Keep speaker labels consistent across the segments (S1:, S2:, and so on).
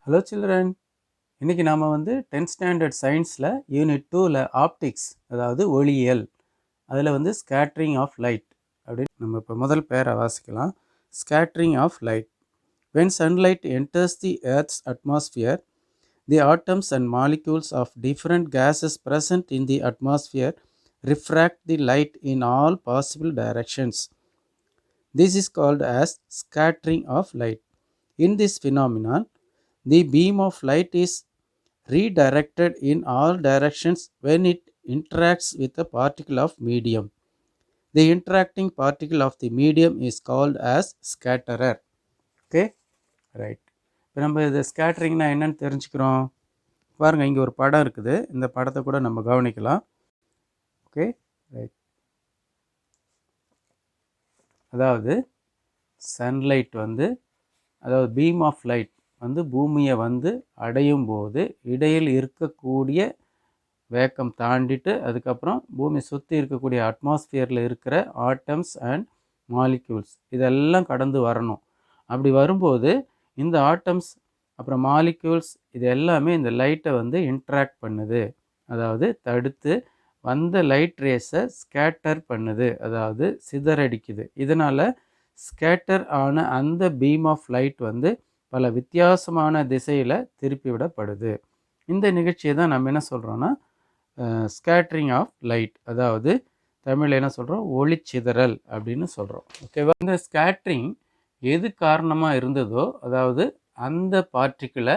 S1: Hello children, இன்றைக்கி நாம் 10th standard சயின்ஸில் யூனிட் 2ல் ஆப்டிக்ஸ், அதாவது ஒளியியல், அதில் ஸ்கேட்ரிங் ஆஃப் லைட் அப்படின்னு நம்ம இப்போ முதல் பேரை வாசிக்கலாம். Scattering of light. When sunlight enters the Earth's atmosphere, the atoms and molecules of different gases present in the atmosphere refract the light in all possible directions. This is called as scattering of light. In this phenomenon, the beam of light is redirected in all directions when it interacts with a particle of medium. The interacting particle of the medium is called as scatterer. Okay, right. இப்போ நம்ம இது ஸ்கேட்டரிங்னா என்னன்னு தெரிஞ்சுக்கிறோம். பாருங்கள், இங்கே ஒரு படம் இருக்குது. இந்த படத்தை கூட நம்ம கவனிக்கலாம். Okay, right. அதாவது சன்லைட் அதாவது பீம் ஆஃப் லைட் பூமியை அடையும் போது இடையில் இருக்கக்கூடிய வேக்கம் தாண்டிட்டு அதுக்கப்புறம் பூமி சுற்றி இருக்கக்கூடிய அட்மாஸ்பியரில் இருக்கிற ஆட்டம்ஸ் அண்ட் மாலிக்யூல்ஸ் இதெல்லாம் கடந்து வரணும். அப்படி வரும்போது இந்த ஆட்டம்ஸ் அப்புறம் மாலிக்யூல்ஸ் இது எல்லாமே இந்த லைட்டை இன்ட்ராக்ட் பண்ணுது, அதாவது தடுத்து வந்த லைட் ரேஸை ஸ்கேட்டர் பண்ணுது, அதாவது சிதறடிக்குது. இதனால் ஸ்கேட்டர் ஆன அந்த பீம் ஆஃப் லைட் பல வித்தியாசமான திசையில் திருப்பி விடப்படுது. இந்த நிகழ்ச்சியை தான் நம்ம என்ன சொல்கிறோன்னா ஸ்கேட்ரிங் ஆஃப் லைட், அதாவது தமிழில் என்ன சொல்கிறோம், ஒளிச்சிதறல் அப்படின்னு சொல்கிறோம். ஓகேவா? இந்த ஸ்கேட்ரிங் எது காரணமாக இருந்ததோ, அதாவது அந்த பார்ட்டிக்கிளை,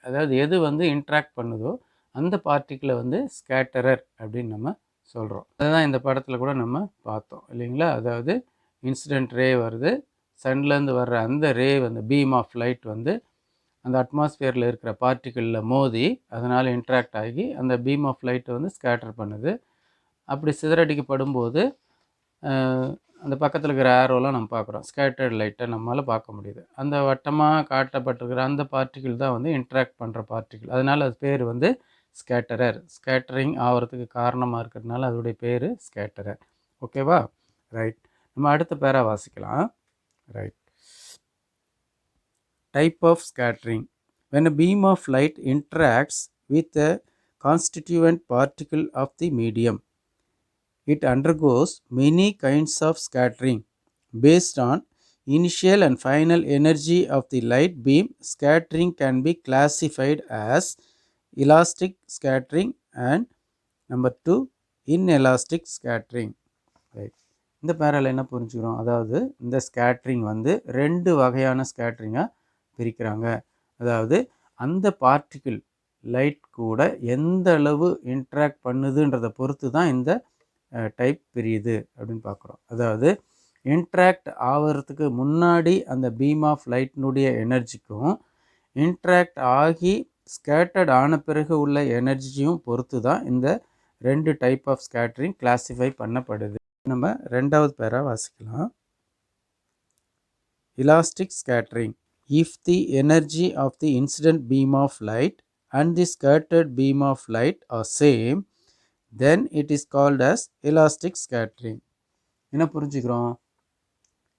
S1: அதாவது எது இன்ட்ராக்ட் பண்ணுதோ அந்த பார்ட்டிக்கிளை ஸ்கேட்டரர் அப்படின்னு நம்ம சொல்கிறோம். அதுதான் இந்த படத்தில் கூட நம்ம பார்த்தோம் இல்லைங்களா? அதாவது இன்சிடென்ட் ரே வருது, சன்லேருந்து வர்ற அந்த ரே பீம் ஆஃப் லைட் அந்த அட்மாஸ்பியரில் இருக்கிற பார்ட்டிக்கிளில் மோதி அதனால் இன்ட்ராக்ட் ஆகி அந்த பீம் ஆஃப் லைட்டை ஸ்கேட்டர் பண்ணுது. அப்படி சிதறடிக்கப்படும் போது அந்த பக்கத்தில் இருக்கிற ஏரோலாம் நம்ம பார்க்குறோம். ஸ்கேட்டர்ட் லைட்டை நம்மளால் பார்க்க முடியுது. அந்த வட்டமாக காட்டப்பட்டிருக்கிற அந்த பார்ட்டிக்கிள் தான் இன்ட்ராக்ட் பண்ணுற பார்ட்டிக்கிள். அதனால் அது பேர் ஸ்கேட்டரர். ஸ்கேட்டரிங் ஆகிறதுக்கு காரணமாக இருக்கிறதுனால அதோடைய பேர் ஸ்கேட்டரர். ஓகேவா? ரைட். நம்ம அடுத்த பேரா வாசிக்கலாம். Right. Type of scattering. When a beam of light interacts with a constituent particle of the medium, it undergoes many kinds of scattering. Based on initial and final energy of the light beam, scattering can be classified as elastic scattering and number 2, inelastic scattering. Right. இந்த பேரால் என்ன புரிஞ்சுக்கிறோம், அதாவது இந்த scattering ரெண்டு வகையான ஸ்கேட்ரிங்காக பிரிக்கிறாங்க. அதாவது அந்த பார்ட்டிக்கிள் லைட் கூட எந்த அளவு இன்ட்ராக்ட் பண்ணுதுன்றதை பொறுத்து தான் இந்த டைப் பிரியுது அப்படின்னு பார்க்குறோம். அதாவது இன்ட்ராக்ட் ஆகிறதுக்கு முன்னாடி அந்த பீம் ஆஃப் லைட்னுடைய எனர்ஜிக்கும் இன்ட்ராக்ட் ஆகி ஸ்கேட்டர்ட் ஆன பிறகு உள்ள எனர்ஜியும் பொறுத்து தான் இந்த ரெண்டு டைப் ஆஃப் ஸ்கேட்டரிங் கிளாஸிஃபை பண்ணப்படுது. நம்ம ரெண்டாவது பேரா வாசிக்கலாம். Elastic scattering. If the energy of the incident beam of light and the scattered beam of light are same, then it is called as elastic scattering. என்ன புரிஞ்சுக்கிறோம்?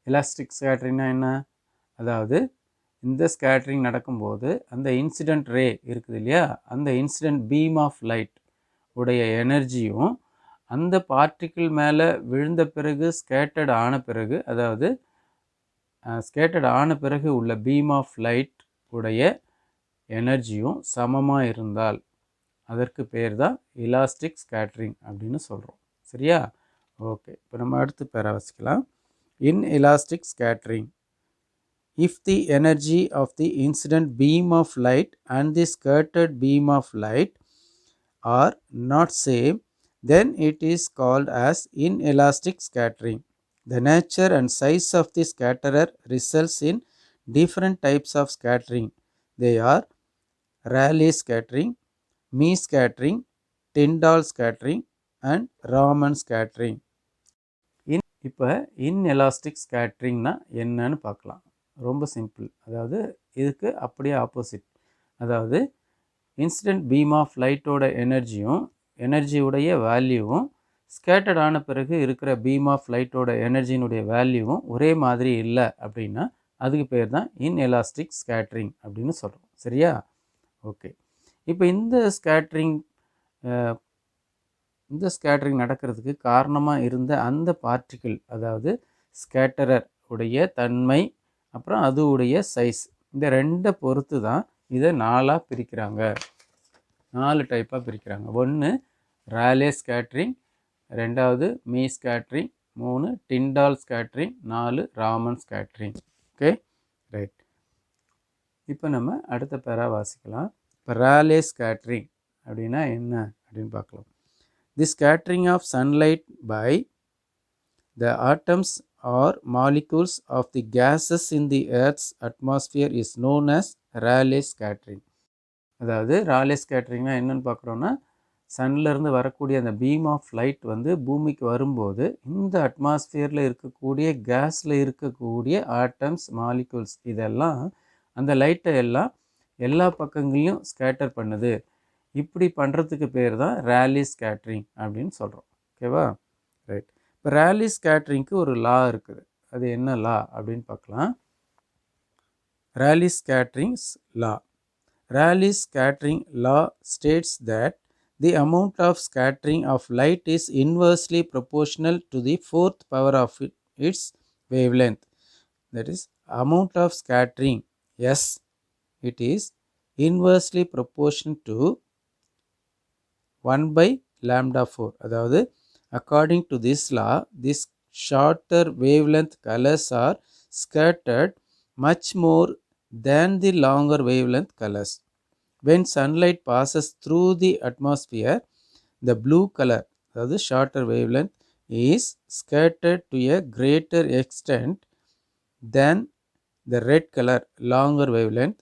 S1: எலாஸ்டிக் ஸ்கேட்டரிங்னா என்ன? அதாவது இந்த ஸ்கேட்டரிங் நடக்கும்போது அந்த இன்சிடென்ட் ரே இருக்குது இல்லையா, அந்த இன்சிடென்ட் பீம் ஆஃப் லைட் உடைய எனர்ஜியும் அந்த பார்ட்டிக்கிள் மேலே விழுந்த பிறகு ஸ்கேட்டர்ட் ஆன பிறகு, அதாவது ஸ்கேட்டர்ட் ஆன பிறகு உள்ள பீம் ஆஃப் லைட் உடைய எனர்ஜியும் சமமாக இருந்தால் அதற்கு பேர் தான் எலாஸ்டிக் ஸ்கேட்டரிங் அப்படின்னு சொல்கிறோம். சரியா? ஓகே. இப்போ நம்ம அடுத்து பேர வச்சுக்கலாம். Inelastic scattering. If the energy of the incident beam of light and the scattered beam of light are not same, then it is called as inelastic scattering. The nature and size of the scatterer results in different types of scattering. They are Rayleigh scattering, Mie scattering, Tyndall scattering and Raman scattering. இப்போ inelastic ஸ்கேட்டரிங்னா என்னன்னு பார்க்கலாம். ரொம்ப simple. அதாவது இதுக்கு அப்படியே opposite. அதாவது incident beam of லைட்டோட எனர்ஜியுடைய வேல்யூவும் ஸ்கேட்டர்ட் ஆன பிறகு இருக்கிற பீம் ஆஃப் லைட்டோட எனர்ஜியினுடைய வேல்யூவும் ஒரே மாதிரி இல்லை அப்படின்னா அதுக்கு பேர் தான் இன்எலாஸ்டிக் ஸ்கேட்டரிங் அப்படின்னு சொல்கிறோம். சரியா? ஓகே. இப்போ இந்த ஸ்கேட்டரிங் நடக்கிறதுக்கு காரணமாக இருந்த அந்த பார்ட்டிக்கிள், அதாவது ஸ்கேட்டரர் உடைய தன்மை, அப்புறம் அது உடைய சைஸ், இந்த 2 பொறுத்து தான் இதை 4ஆக பிரிக்கிறாங்க. 4 டைப்பாக பிரிக்கிறாங்க. 1 ராலே ஸ்கேட்டரிங், 2வது me scattering, 3 Tyndall scattering, 4 Raman scattering. Okay, right. இப்போ நம்ம அடுத்த பேரா வாசிக்கலாம். இப்போ ராலே ஸ்கேட்டரிங் அப்படின்னா என்ன அப்படின்னு பார்க்கலாம். The scattering of sunlight by the atoms or molecules of the gases in the Earth's atmosphere is known as Rayleigh scattering. அதாவது ராலே ஸ்கேட்டரிங்னா என்னன்னு பார்க்குறோன்னா, சன்லேருந்து வரக்கூடிய அந்த பீம் ஆஃப் லைட் வந்து பூமிக்கு வரும்போது இந்த அட்மாஸ்பியரில் இருக்கக்கூடிய கேஸில் இருக்கக்கூடிய ஆட்டம்ஸ், மாலிகூல்ஸ் இதெல்லாம் அந்த லைட்டை எல்லாம் எல்லா பக்கங்களையும் ஸ்கேட்டர் பண்ணுது. இப்படி பண்ணுறதுக்கு பேர் தான் ராலே ஸ்கேட்டரிங் அப்படின்னு சொல்கிறோம். ஓகேவா, ரைட். இப்போ ராலே ஸ்கேட்டரிங்க்கு ஒரு லா இருக்குது. அது என்ன லா அப்படின்னு பார்க்கலாம். ராலே ஸ்கேட்டரிங்ஸ் லா. Rayleigh's scattering law states that the amount of scattering of light is inversely proportional to the fourth power of its wavelength. That is, amount of scattering S, it is inversely proportional to 1 by lambda 4. அதாவது according to this law, this shorter wavelength colors are scattered much more than the longer wavelength colors. When sunlight passes through the atmosphere, the blue color, the shorter wavelength, is scattered to a greater extent than the red color, longer wavelength.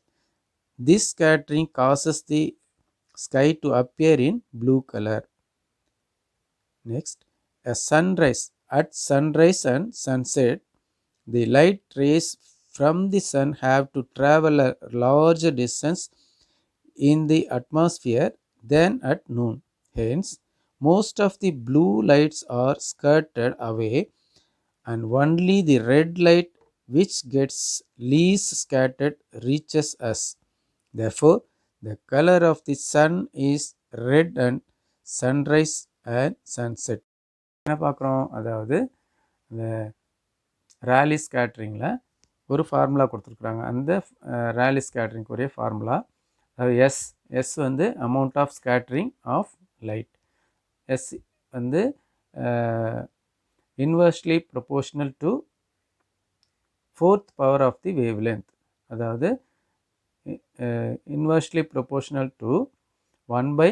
S1: This scattering causes the sky to appear in blue color. Next, a sunrise. At sunrise and sunset, the light rays from the sun have to travel a larger distance in the atmosphere than at noon. Hence, most of the blue lights are scattered away and only the red light, which gets least scattered, reaches us. Therefore, the color of the sun is red at sunrise and sunset. என்ன பார்க்குறோம், அதாவது இந்த ராலே ஸ்கேட்டரிங்கில் ஒரு formula கொடுத்துருக்குறாங்க. அந்த ராலே ஸ்கேட்டரிங்க்கு ஒரே formula, அதாவது S வந்து amount of scattering of light, S வந்து inversely proportional to fourth power of the wavelength. அதாவது inversely proportional to 1 by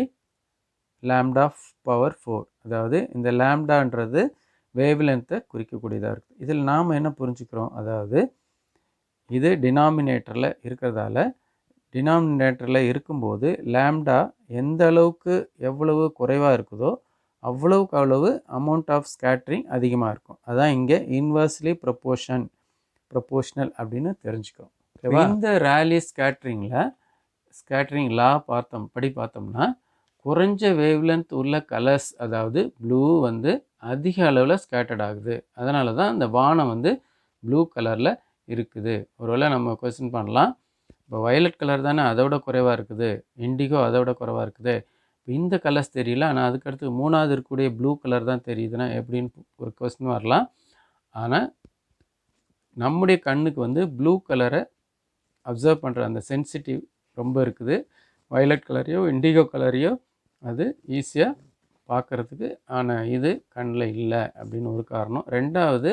S1: lambda power 4. அதாவது இந்த லேம்டான்றது வேவ் லென்த்தை குறிக்கக்கூடியதாக இருக்குது. இதில் நாம் என்ன புரிஞ்சுக்கிறோம், அதாவது இது டினாமினேட்டரில் இருக்கிறதால, டினாமினேட்டரில் இருக்கும்போது லேம்டா எந்த அளவுக்கு எவ்வளவு குறைவாக இருக்குதோ அவ்வளவுக்கு அவ்வளவு அமௌண்ட் ஆஃப் ஸ்கேட்டரிங் அதிகமாக இருக்கும். அதான் இங்கே இன்வெர்ஸ்லி ப்ரொபோர்ஷனல் அப்படின்னு தெரிஞ்சுக்கிறோம். இந்த ராலே ஸ்கேட்டரிங் லா பார்த்தோம்னா, குறைஞ்ச வேவ்லென்த் உள்ள கலர்ஸ், அதாவது ப்ளூ வந்து அதிக அளவில் ஸ்கேட்டர்ட் ஆகுது. அதனால தான் அந்த வானம் வந்து ப்ளூ கலரில் இருக்குது. ஒருவேளை நம்ம கொஸ்டின் பண்ணலாம், இப்போ வயலட் கலர் தானே அதோட குறைவாக இருக்குது, இண்டிகோ அதோட குறைவாக இருக்குது, இப்போ இந்த கலர்ஸ் தெரியல, ஆனால் அதுக்கடுத்து 3வது இருக்கக்கூடிய ப்ளூ கலர் தான் தெரியுதுன்னா எப்படின்னு ஒரு கொஸ்டின் வரலாம். ஆனால் நம்முடைய கண்ணுக்கு வந்து ப்ளூ கலரை அப்சர்வ் பண்ணுற அந்த சென்சிட்டிவ் ரொம்ப இருக்குது. வயலட் கலரையோ இண்டிகோ கலரையோ அது ஈஸியாக பார்க்குறதுக்கு, ஆனால் இது கண்ணில் இல்லை அப்படின்னு ஒரு காரணம். 2வது,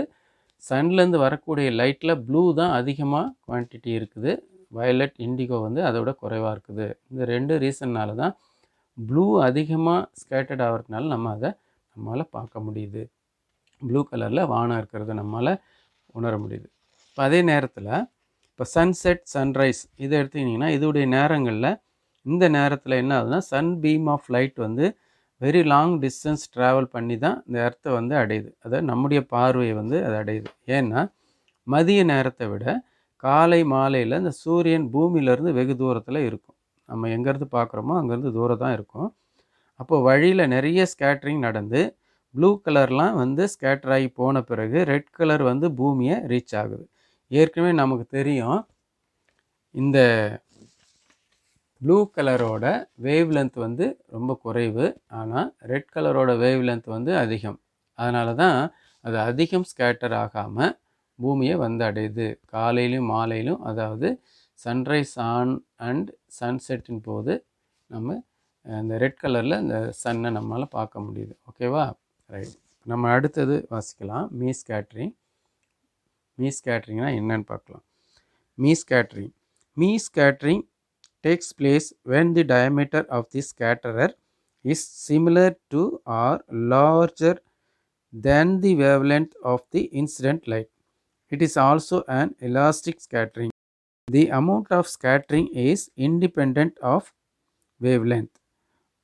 S1: சன்லேருந்து வரக்கூடிய லைட்டில் ப்ளூ தான் அதிகமாக குவான்டிட்டி இருக்குது, வயலட் இண்டிகோ வந்து அதோட குறைவாக இருக்குது. இந்த 2 ரீசன்னால தான் ப்ளூ அதிகமாக ஸ்கேட்டர்ட் ஆகிறதுனால நம்மளால் பார்க்க முடியுது, ப்ளூ கலரில் வானம் இருக்கிறத நம்மளால் உணர முடியுது. இப்போ அதே நேரத்தில் இப்போ சன்செட், சன்ரைஸ் இதை எடுத்துக்கிட்டிங்கன்னா, இதோடைய நேரங்களில் இந்த நேரத்தில் என்ன ஆகுதுன்னா, சன் பீம் ஆஃப் லைட் வந்து வெரி லாங் டிஸ்டன்ஸ் ட்ராவல் பண்ணி தான் இந்த எர்த்தை வந்து அடையுது. அதாவது நம்முடைய பார்வையை வந்து அது அடையுது. ஏன்னா மதிய நேரத்தை விட காலை மாலையில் இந்த சூரியன் பூமியிலேருந்து வெகு தூரத்தில் இருக்கும். நம்ம எங்கேருந்து பார்க்குறோமோ அங்கேருந்து தூரம் தான் இருக்கும். அப்போது வழியில் நிறைய ஸ்கேட்டரிங் நடந்து ப்ளூ கலர்லாம் வந்து ஸ்கேட்டர் ஆகி போன பிறகு ரெட் கலர் வந்து பூமியை ரீச் ஆகுது. ஏற்கனவே நமக்கு தெரியும், இந்த ப்ளூ கலரோட வேவ் லென்த் வந்து ரொம்ப குறைவு, ஆனால் ரெட் கலரோட வேவ் லென்த் வந்து அதிகம். அதனால தான் அது அதிகம் ஸ்கேட்டர் ஆகாமல் பூமியை வந்து அடையுது. காலையிலும் மாலையிலும், அதாவது சன்ரைஸ் ஆன் அண்ட் சன்செட்டின் போது நம்ம இந்த ரெட் கலரில் இந்த சன்னை நம்மளால் பார்க்க முடியுது. ஓகேவா? ரைட். நம்ம அடுத்தது வாசிக்கலாம். Me scattering. மீ ஸ்கேட்டரிங்னா என்னன்னு பார்க்கலாம். Me scattering. Me scattering takes place when the diameter of the scatterer is similar to or larger than the wavelength of the incident light. It is also an elastic scattering. The amount of scattering is independent of wavelength.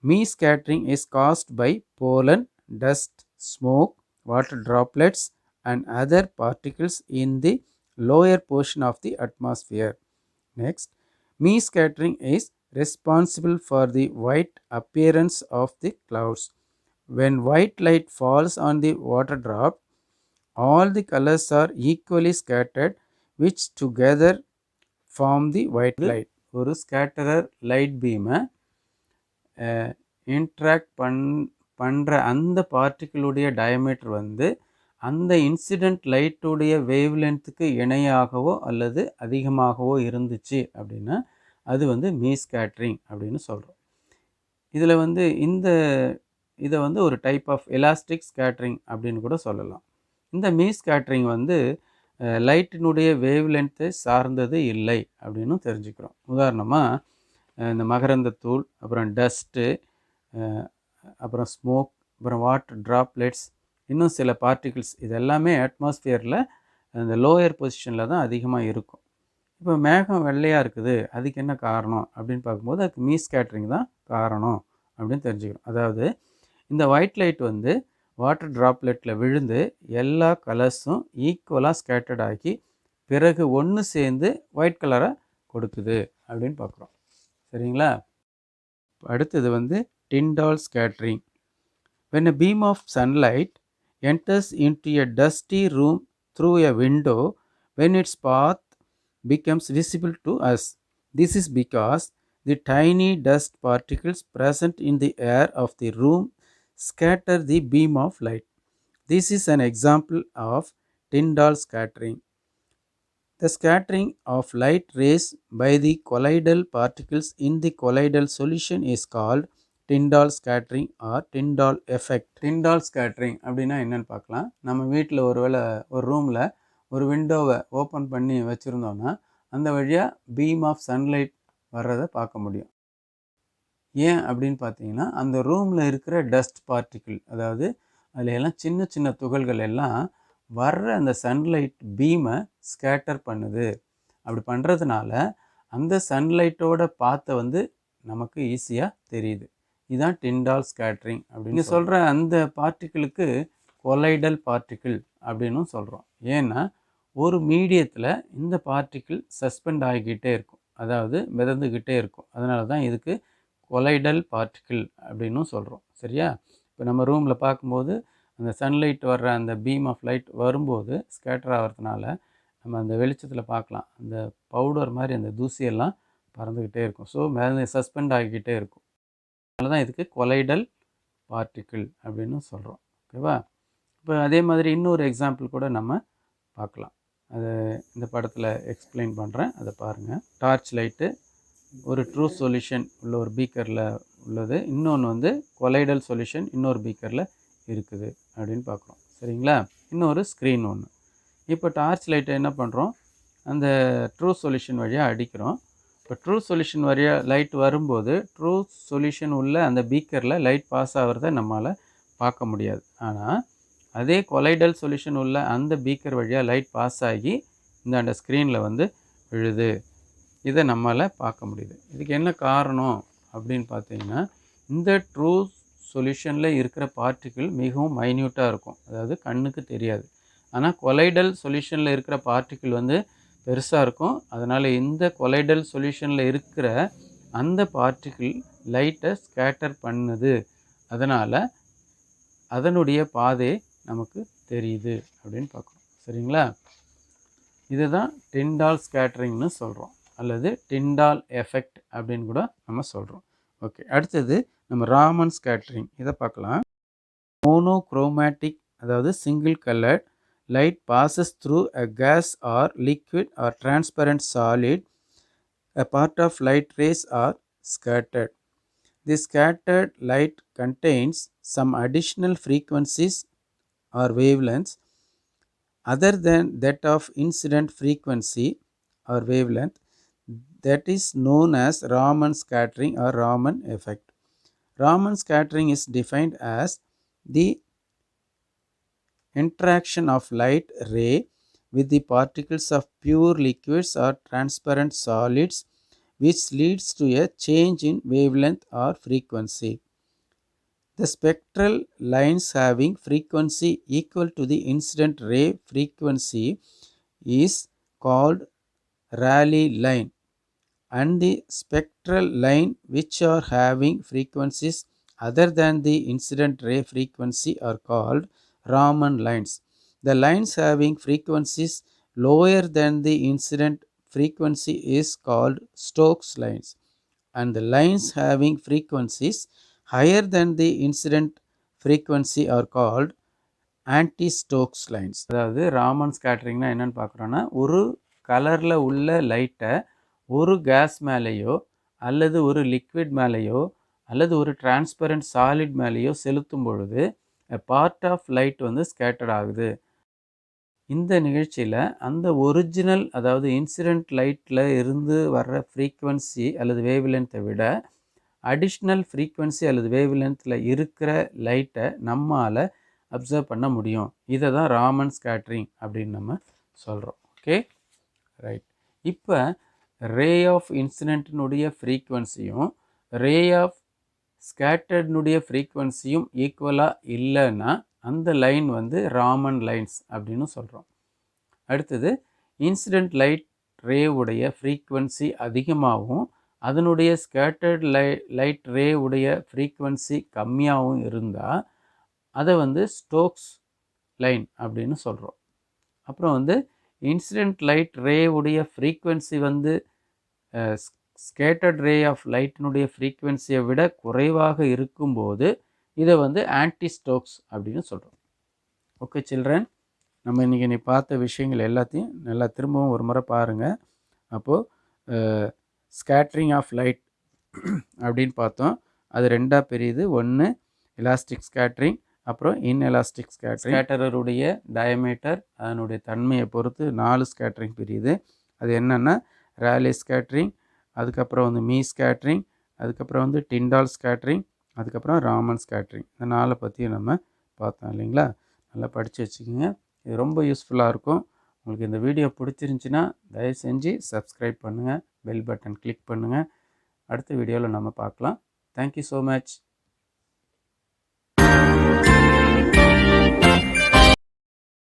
S1: Me scattering is caused by pollen, dust, smoke, water droplets, and other particles in the lower portion of the atmosphere. Next, me scattering is responsible for the white appearance of the clouds. When white light falls on the water drop, all the colors are equally scattered, which together form the white light. ஒரு scatterer light பீமை interact பண்ணுற அந்த பார்ட்டிக்கிளுடைய diameter வந்து அந்த incident லைட்டுடைய wave லென்த்துக்கு இணையாகவோ அல்லது அதிகமாகவோ இருந்துச்சு அப்படின்னா அது வந்து மீ ஸ்கேட்டரிங் அப்படின்னு சொல்கிறோம். இதில் வந்து இதை வந்து ஒரு டைப் ஆஃப் எலாஸ்டிக் ஸ்கேட்டரிங் அப்படின்னு கூட சொல்லலாம். இந்த மீ ஸ்கேட்டரிங் வந்து லைட்டினுடைய வேவ் லென்த்தை சார்ந்தது இல்லை அப்படின்னு தெரிஞ்சுக்கிறோம். உதாரணமாக இந்த மகரந்தத்தூள், அப்புறம் டஸ்ட்டு, அப்புறம் ஸ்மோக், அப்புறம் வாட்டர் ட்ராப்லெட்ஸ், இன்னும் சில பார்ட்டிகிள்ஸ், இது எல்லாமே அட்மாஸ்ஃபியரில் அந்த லோயர் பொசிஷனில் தான் அதிகமாக இருக்கும். இப்போ மேகம் வெள்ளையாக இருக்குது, அதுக்கு என்ன காரணம் அப்படின்னு பார்க்கும்போது அதுக்கு மீ ஸ்கேட்டரிங் தான் காரணம் அப்படின்னு தெரிஞ்சுக்கிறோம். அதாவது இந்த ஒயிட் லைட் வந்து வாட்டர் ட்ராப்லெட்டில் விழுந்து எல்லா கலர்ஸும் ஈக்குவலாக ஸ்கேட்டர்ட் ஆகி பிறகு ஒன்று சேர்ந்து ஒயிட் கலரை கொடுக்குது அப்படின்னு பார்க்குறோம். சரிங்களா? அடுத்தது வந்து Tyndall scattering. When a beam of sunlight enters into a dusty room through a window, when its path becomes visible to us, this is because the tiny dust particles present in the air of the room scatter the beam of light. This is an example of Tyndall scattering. The scattering of light rays by the colloidal particles in the colloidal solution is called Tyndall scattering or Tyndall effect. Tyndall scattering அப்படின்னா என்னன்னு பார்க்கலாம். நம்ம வீட்டில் ஒரு ரூமில் ஒரு விண்டோவை open பண்ணி வச்சுருந்தோன்னா அந்த வழியாக பீம் ஆஃப் சன்லைட் வர்றதை பார்க்க முடியும். ஏன் அப்படின்னு பார்த்தீங்கன்னா அந்த ரூமில் இருக்கிற டஸ்ட் பார்ட்டிக்கிள், அதாவது அதில் எல்லாம் சின்ன சின்ன துகள்கள் எல்லாம் வர்ற அந்த சன்லைட் பீமை ஸ்கேட்டர் பண்ணுது. அப்படி பண்ணுறதுனால அந்த சன்லைட்டோட பாத்தை வந்து நமக்கு ஈஸியாக தெரியுது. இதுதான் டிண்டால் ஸ்கேட்டரிங் அப்படின்னு சொல்கிற அந்த பார்ட்டிக்கிளுக்கு கொலைடல் பார்ட்டிக்கிள் அப்படின்னும் சொல்கிறோம். ஏன்னா ஒரு மீடியத்தில் இந்த பார்ட்டிக்கிள் சஸ்பெண்ட் ஆகிக்கிட்டே இருக்கும், அதாவது மிதந்துக்கிட்டே இருக்கும். அதனால தான் இதுக்கு கொலைடல் பார்ட்டிக்கிள் அப்படின்னும் சொல்கிறோம். சரியா? இப்போ நம்ம ரூமில் பார்க்கும்போது அந்த சன்லைட் வர்ற அந்த பீம் ஆஃப் லைட் வரும்போது ஸ்கேட்டர் ஆகிறதுனால நம்ம அந்த வெளிச்சத்தில் பார்க்கலாம், அந்த பவுடர் மாதிரி அந்த தூசியெல்லாம் பறந்துக்கிட்டே இருக்கும். ஸோ மேலே சஸ்பெண்ட் ஆகிக்கிட்டே இருக்கும். அதனால தான் இதுக்கு கொலைடல் பார்ட்டிக்கிள் அப்படின்னு சொல்கிறோம். ஓகேவா? இப்போ அதே மாதிரி இன்னொரு எக்ஸாம்பிள் கூட நம்ம பார்க்கலாம். அது இந்த படத்தில் எக்ஸ்பிளைன் பண்ணுறேன், அதை பாருங்கள். டார்ச் லைட்டு ஒரு ட்ரூ சொல்யூஷன் உள்ள ஒரு பீக்கரில் உள்ளது, இன்னொன்று வந்து கொலைடல் சொல்யூஷன் இன்னொரு பீக்கரில் இருக்குது அப்படின்னு பார்க்குறோம். சரிங்களா? இன்னொரு ஸ்க்ரீன் ஒன்று. இப்போ டார்ச் லைட்டை என்ன பண்ணுறோம், அந்த ட்ரூ சொல்யூஷன் வழியாக அடிக்கிறோம். இப்போ ட்ரூ சொல்யூஷன் வழியாக லைட் வரும்போது ட்ரூ சொல்யூஷன் உள்ள அந்த பீக்கரில் லைட் பாஸ் ஆகிறத நம்மளால் பார்க்க முடியாது. ஆனால் அதே கொலைடல் சொல்யூஷன் உள்ள அந்த பீக்கர் வழியாக லைட் பாஸ் ஆகி இந்த ஸ்க்ரீனில் வந்து விழுது. இதை நம்மளால் பார்க்க முடியுது. இதுக்கு என்ன காரணம் அப்படின்னு பார்த்தீங்கன்னா, இந்த ட்ரூ சொல்யூஷனில் இருக்கிற பார்ட்டிக்கிள் மிகவும் மைன்யூட்டாக இருக்கும், அதாவது கண்ணுக்கு தெரியாது. ஆனால் கொலைடல் சொல்யூஷனில் இருக்கிற பார்ட்டிக்கிள் வந்து பெருசாக இருக்கும். அதனால் இந்த கொலைடல் சொல்யூஷனில் இருக்கிற அந்த பார்ட்டிக்கிள் லைட்டை ஸ்கேட்டர் பண்ணுது. அதனால் அதனுடைய பாதை நமக்கு தெரியுது அப்படின்னு பார்க்குறோம். சரிங்களா? இதுதான் டிண்டால் ஸ்கேட்டரிங்னு சொல்கிறோம். அல்லது டிண்டால் எஃபெக்ட் அப்படின்னு கூட நம்ம சொல்கிறோம். ஓகே, அடுத்தது நம்ம ராமன் ஸ்கேட்டரிங் இதை பார்க்கலாம். மோனோக்ரோமேட்டிக், அதாவது single coloured light passes through a gas or liquid or transparent solid. A part of light rays are scattered. The scattered light contains some additional frequencies or wavelengths other than that of incident frequency or wavelength, that is known as Raman scattering or Raman effect. Raman scattering is defined as the interaction of light ray with the particles of pure liquids or transparent solids, which leads to a change in wavelength or frequency. The spectral lines having frequency equal to the incident ray frequency is called Rayleigh line, and the spectral line which are having frequencies other than the incident ray frequency are called Raman lines. The lines having frequencies lower than the incident frequency is called Stokes lines, and the lines having frequencies higher than the incident frequency are called anti-Stokes lines. அதாவது ராமன் ஸ்கேட்டரிங்னா என்னென்னு பார்க்குறோன்னா, ஒரு கலரில் உள்ள லைட்டை ஒரு case மேலேயோ அல்லது ஒரு லிக்விட் மேலேயோ அல்லது ஒரு டிரான்ஸ்பரண்ட் சாலிட் மேலேயோ செலுத்தும் பொழுது பார்ட் ஆஃப் லைட் வந்து ஸ்கேட்டர்ட் ஆகுது. இந்த நிகழ்ச்சியில் அந்த ஒரிஜினல், அதாவது இன்சிடென்ட் லைட்டில் இருந்து வர்ற ஃப்ரீக்குவன்சி அல்லது வேவ்லென்த்தை விட அடிஷ்னல் ஃப்ரீக்குவன்சி அல்லது வேவ்லென்த்தில் இருக்கிற லைட்டை நம்மால் அப்சர்வ் பண்ண முடியும். இதை தான் ராமன் ஸ்கேட்டரிங் அப்படின்னு நம்ம சொல்கிறோம். Okay, right. இப்போ ரே ஆஃப் இன்சிடென்ட்னுடைய ஃப்ரீக்குவன்சியும் ரே ஆஃப் ஸ்கேட்டர்னுடைய ஃப்ரீக்குவன்சியும் ஈக்குவலாக இல்லைன்னா அந்த லைன் வந்து ராமன் லைன்ஸ் அப்படின்னு சொல்கிறோம். அடுத்தது இன்சிடென்ட் லைட் ரே உடைய ஃப்ரீக்குவன்சி அதிகமாகவும் அதனுடைய ஸ்கேட்டர்ட் லைட் ரே உடைய ஃப்ரீக்குவன்சி கம்மியாகவும் இருந்தால் அதை வந்து ஸ்டோக்ஸ் லைன் அப்படின்னு சொல்கிறோம். அப்புறம் வந்து இன்சிடென்ட் லைட் ரே உடைய ஃப்ரீக்குவன்சி வந்து ஸ்கேட்டர்ட் ரே ஆஃப் லைட்டினுடைய ஃப்ரீக்குவன்சியை விட குறைவாக இருக்கும்போது இதை வந்து ஆன்டி ஸ்டோக்ஸ் அப்படின்னு சொல்கிறோம். ஓகே சில்ட்ரன், நம்ம இன்றைக்கி பார்த்த விஷயங்கள் எல்லாத்தையும் நல்லா திரும்பவும் ஒரு முறை பாருங்கள். அப்போது ஸ்கேட்டரிங் ஆஃப் லைட் அப்படின்னு பார்த்தோம். அது ரெண்டாக பிரியுது. ஒன்று எலாஸ்டிக் ஸ்கேட்டரிங், அப்புறம் இன்எலாஸ்டிக் ஸ்கேட்டரிங். ஸ்கேட்டருடைய டயமீட்டர் அதனுடைய தன்மையை பொறுத்து 4 ஸ்கேட்டரிங் பிரியுது. அது என்னென்னா ரேலே ஸ்கேட்டரிங், அதுக்கப்புறம் வந்து மீ ஸ்கேட்டரிங், அதுக்கப்புறம் வந்து டிண்டால் ஸ்கேட்டரிங், அதுக்கப்புறம் ராமன் ஸ்கேட்டரிங். இந்த 4 பற்றியும் நம்ம பார்த்தோம் இல்லைங்களா? நல்லா படித்து வச்சுக்கோங்க. இது ரொம்ப யூஸ்ஃபுல்லாக இருக்கும். உங்களுக்கு இந்த வீடியோ பிடிச்சிருந்துச்சின்னா தயவு செஞ்சு சப்ஸ்கிரைப் பண்ணுங்கள், பெல் பட்டன் கிளிக் பண்ணுங்கள். அடுத்த வீடியோவில் நம்ம பார்க்கலாம். Thank you so much.